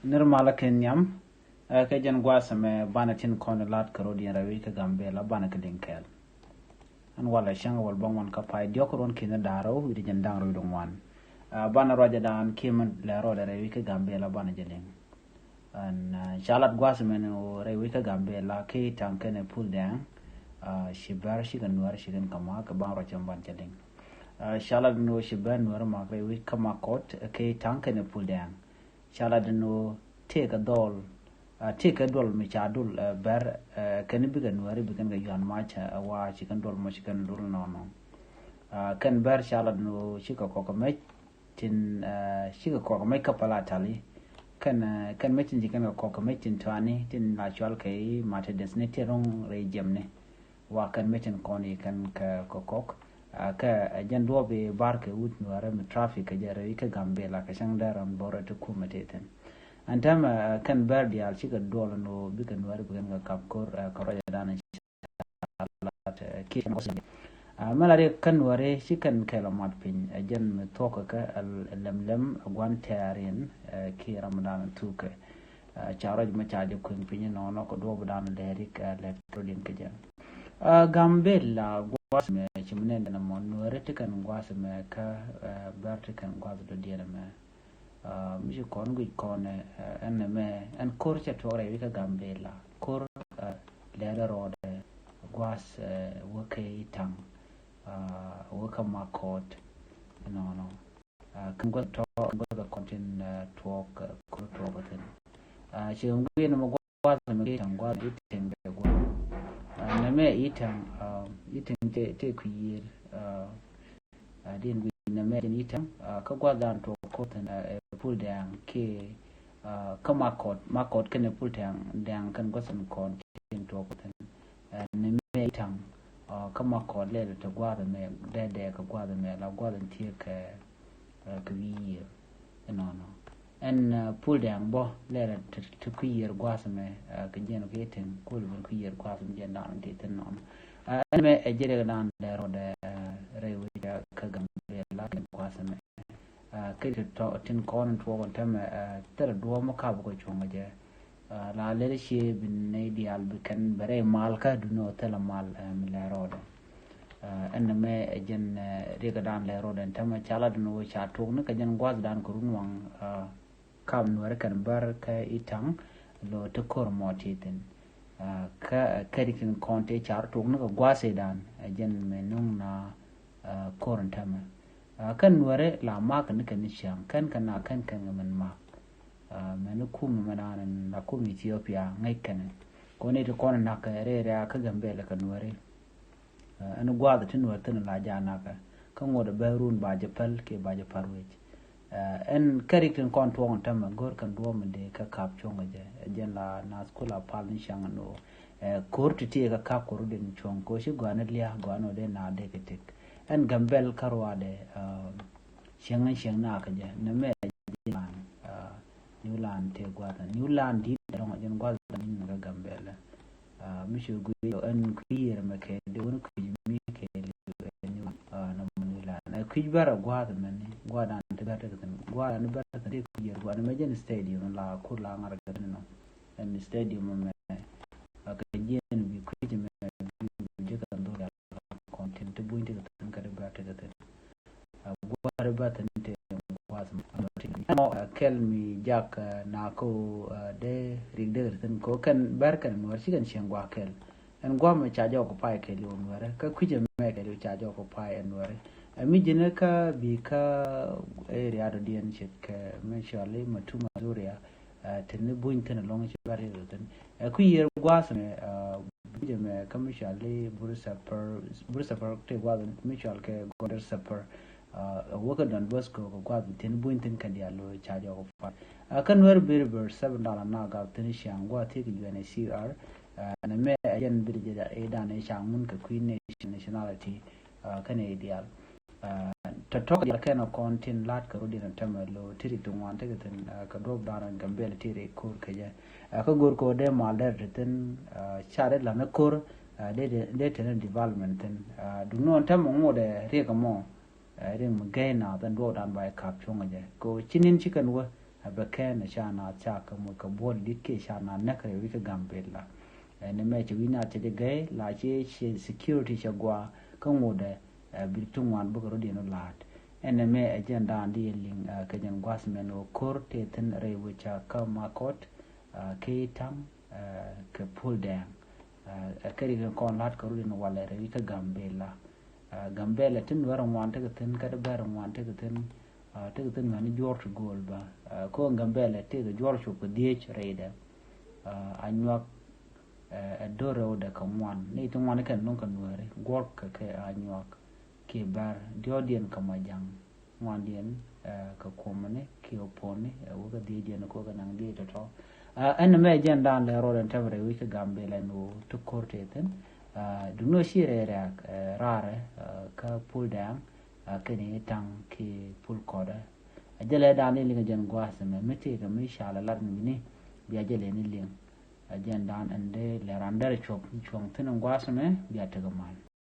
Nirmala Kenyam, Kajan Guasame, Banatin Cornelat, Carodian Ravika Gambela, Banakadinkel. And while a shang will bong one capai, Diokoron Kinadaro, with the Jandang Rudong one. Bana Rajadan, Kim Lero, the Ravika Gambela, Banajaling. And Charlotte Guasman or Ravika Gambela, Kate Tankan pull down. She bear she can wear she can come out about Rajamban Jaling. Charlotte no she burn where Mark Ravika Makot, a Kate Tankan pull down. Charlotte no take a doll. Take a doll, Michadul, bear, can you begin where you begin the Yuan March, a war chicken doll, Michigan doll, no. Can bear Charlotte no Chicago make tin Chicago make up a latally. Can make in chicken or cock make in 20, tin natural kay, matter designated wrong ray gemne. Wa can make in conny can cock. A jan dobe bark wood no traffic a jerika gambe like a shangdar and borrow to kumataten. And time can bear the alchica doll no big and very begin a capcor, Coradan and kitchen. Malady can worry, she can kill a mud pin, a gen talk a lem, a one terrian, key Ramadan and took a charge much charge of queen pinion or knock a door down the Eric electrodian kajan. Gambella was me, chimney and a monoritic and was a maker, Bertic and was the diadema. Miss Conway corner and a mare and course at Torrevica Gambella, cor leather or was workay tongue, worker markot, no. Can go to the content talk, she win a was a mate and what eating the one. And I may eating take year. I didn't imagine eating, Kagwadan to a cotton, pull down, K. Markot can pull down, can go some corn into a cotton. And the tongue, Kamakot later to Guadamel, dead there, Guadamel, or Guadan Tirk, year, and no. And pull down, bo, later to queer Guasame, Kajan cool queer Guasam Jan down and taken on. And a Jeridan there on the railway Kagam, like Guasame. Kate to tin corn and 12 time, tell a dwarf cabo chonga. La leadership in Nadial can very malka do not tell a mal milarod. And the may again Rigadan Lerod and Tama Chalad no which are torn, Kajan was down Kurunwang, come work and barka itang, low to cormotitin. Kadikin Conte char torn, Guasedan, again menung na corn tama. Can worry la mark and Kanisham, can mark. Manukum Manan and Nakum Ethiopia, Nakan. Gone to corner naka, area Kagambela can worry. And a guard the tin were tin Laja Naka, come with a bellroom by Japel, K by Japarwich. And Carrington contour on Tama, Gorkan Dorman de Kakap Chongaja, a genla Nascola Palin Shangano, court to take a cap corudin chong, Koshi Guanalia, Guano de na decatic, and Gambel Carwade, Shangan Shangnakaja, Name. Newland take water. Newland did the wrong was in the Gambella. Monsieur Guido and Queer Mackay, they won't make a new Newland. I quit better Guadaman, Guadan to better than Guadan better than take year. One imagine stadium La Kurlang and the stadium again we quit him content to point to the better than what about the kelmi jak nako de rigder ten ko kan barkan war sigan shangwa kel en gwa me chajo ko pai kel yon ware ka kuje me kel chajo ko pai en ware mi jine ka bi ka area do dien chit ka me shali matuma zuria ten buin ten long chi bari ten ku yer gwa me buje me kam shali bursa per te gwa me shal ke goder super worker done was go quite 10 buintin can dialo charge of can wear berber $7 naga tenisian go take UNHCR and a me again bridge a dan a shamun ka queen nationality can ideal to talk the kind of content lat ka rodin tamalo tiri to one take ten ka drop down and gambel tiri kur kaja ka gor ko de mal der ten chare la na kur de ten development ten do no tam mo de re ka mo ring gain now then road on by cap chunga go chinin chicken wo beken shana chaka mo ka bol dikke shana nakre wi ka gambela ne me chi wina che de gai la che security chagwa ka ngode bitungwan bu ko di no lat ene me agenda andi ling ka jan gwasmen o korte ten re wicha ka makot ke tam ke pull down kari kan kon lat ko rin wala re wi ka gambela gambela tin waran wante ka tin ka da baran wante ka tin te ngani George Golba ko ngambele te George ko diech reida anyak doro da kamwan ne to wan kan non kan ware gor ka ke anyak ke bar diodien kamajang wan dien ka komane ke opone wo ga dien ko ga nang di to an me jenda le ro den tabre wi ka gambele no to korte ten du no shire rare ka pull down kene tang ki pul koda ajale dani linga jan gwasa me mete ga mi shala lar ni bi ajale ni ling ajen dan ande le randare chop chong tin gwasa me bi ataga mal